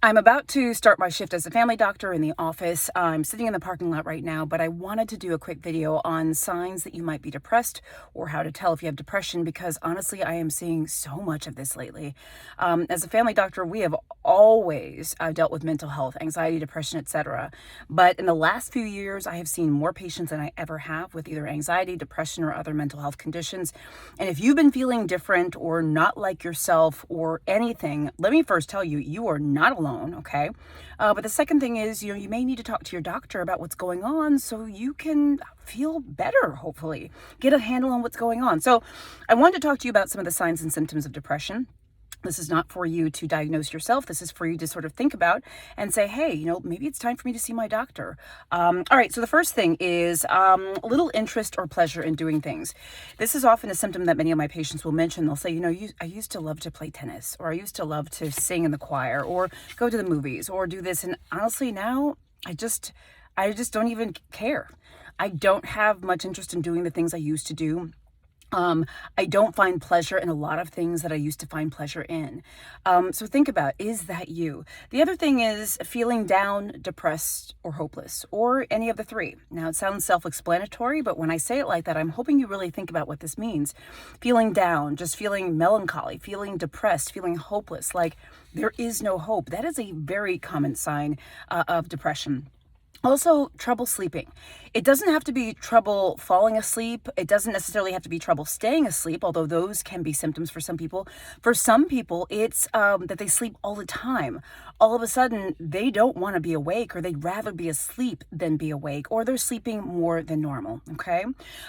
I'm about to start my shift as a family doctor in the office. I'm sitting in the parking lot right now, but I wanted to do a quick video on signs that you might be depressed or how to tell if you have depression, because honestly, I am seeing so much of this lately. As a family doctor, we have always dealt with mental health, anxiety, depression, etc. But in the last few years, I have seen more patients than I ever have with either anxiety, depression, or other mental health conditions. And if you've been feeling different or not like yourself or anything, let me first tell you, you are not alone. Okay. But the second thing is, you may need to talk to your doctor about what's going on so you can feel better, hopefully, get a handle on what's going on. So I wanted to talk to you about some of the signs and symptoms of depression. This is not for you to diagnose yourself. This is for you to sort of think about and say, hey, maybe it's time for me to see my doctor. All right, so the first thing is little interest or pleasure in doing things. This is often a symptom that many of my patients will mention. They'll say, I used to love to play tennis, or I used to love to sing in the choir, or go to the movies, or do this. And honestly, now I just don't even care. I don't have much interest in doing the things I used to do. I don't find pleasure in a lot of things that I used to find pleasure in. So think about, is that you? The other thing is feeling down, depressed, or hopeless, or any of the three. Now, it sounds self-explanatory, but when I say it like that, I'm hoping you really think about what this means. Feeling down, just feeling melancholy, feeling depressed, feeling hopeless, like there is no hope. That is a very common sign of depression. Also, trouble sleeping. It doesn't have to be trouble falling asleep. It doesn't necessarily have to be trouble staying asleep, although those can be symptoms for some people. For some people, it's that they sleep all the time. All of a sudden, they don't want to be awake, or they'd rather be asleep than be awake, or they're sleeping more than normal, okay?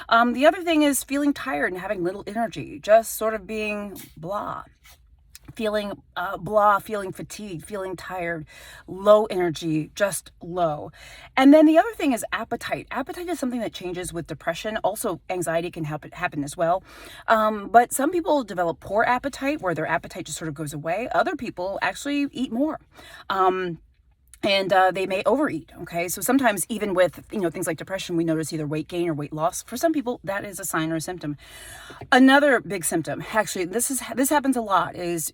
The other thing is feeling tired and having little energy, just sort of being blah. Feeling blah, feeling fatigued, feeling tired, low energy, just low. And then the other thing is appetite. Appetite is something that changes with depression. Also, anxiety can happen as well. But some people develop poor appetite, where their appetite just sort of goes away. Other people actually eat more. And they may overeat, okay? So sometimes even with, things like depression, we notice either weight gain or weight loss. For some people, that is a sign or a symptom. Another big symptom, actually, this happens a lot, is,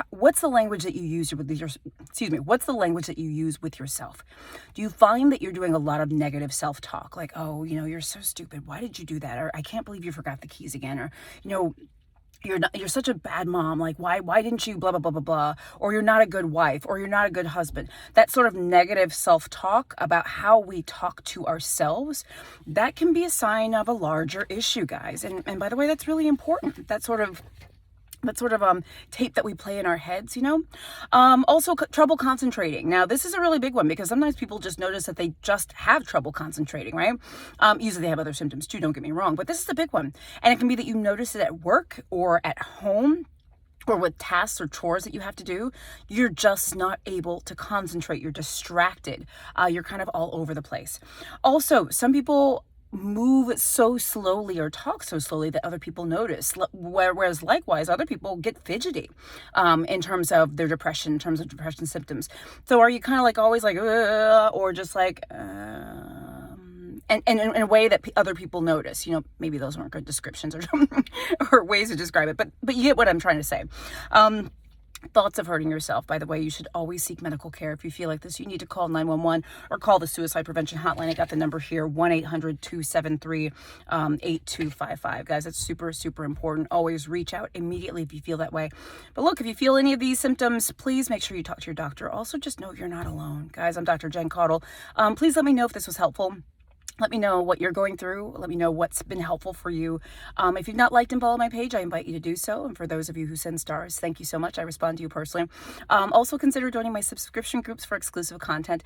what's the language that you use what's the language that you use with yourself? Do you find that you're doing a lot of negative self-talk? Like, oh, you're so stupid. Why did you do that? Or I can't believe you forgot the keys again. Or, you're such a bad mom. Like, why didn't you blah, blah, blah, blah, blah. Or you're not a good wife, or you're not a good husband. That sort of negative self-talk about how we talk to ourselves, that can be a sign of a larger issue, guys. And by the way, that's really important. That sort of tape that we play in our heads, Also, trouble concentrating. Now, this is a really big one, because sometimes people just notice that they just have trouble concentrating, right? Usually they have other symptoms too, don't get me wrong, but this is a big one. And it can be that you notice it at work or at home, or with tasks or chores that you have to do. You're just not able to concentrate. You're distracted. You're kind of all over the place. Also, some people move so slowly or talk so slowly that other people notice, whereas likewise other people get fidgety in terms of their depression, in terms of depression symptoms. So are you kind of like always like or just like and in a way that other people notice? Maybe those weren't good descriptions or ways to describe it, but you get what I'm trying to say. Thoughts of hurting yourself. By the way, you should always seek medical care. If you feel like this, you need to call 911 or call the suicide prevention hotline. I got the number here, 1-800-273-8255. Guys, that's super, super important. Always reach out immediately if you feel that way. But look, if you feel any of these symptoms, please make sure you talk to your doctor. Also, just know you're not alone. Guys, I'm Dr. Jen Caudle. Please let me know if this was helpful. Let me know what you're going through. Let me know what's been helpful for you. If you've not liked and followed my page, I invite you to do so. And for those of you who send stars, thank you so much. I respond to you personally. Also consider joining my subscription groups for exclusive content.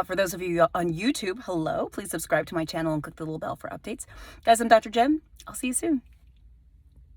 For those of you on YouTube, hello. Please subscribe to my channel and click the little bell for updates. Guys, I'm Dr. Jen. I'll see you soon.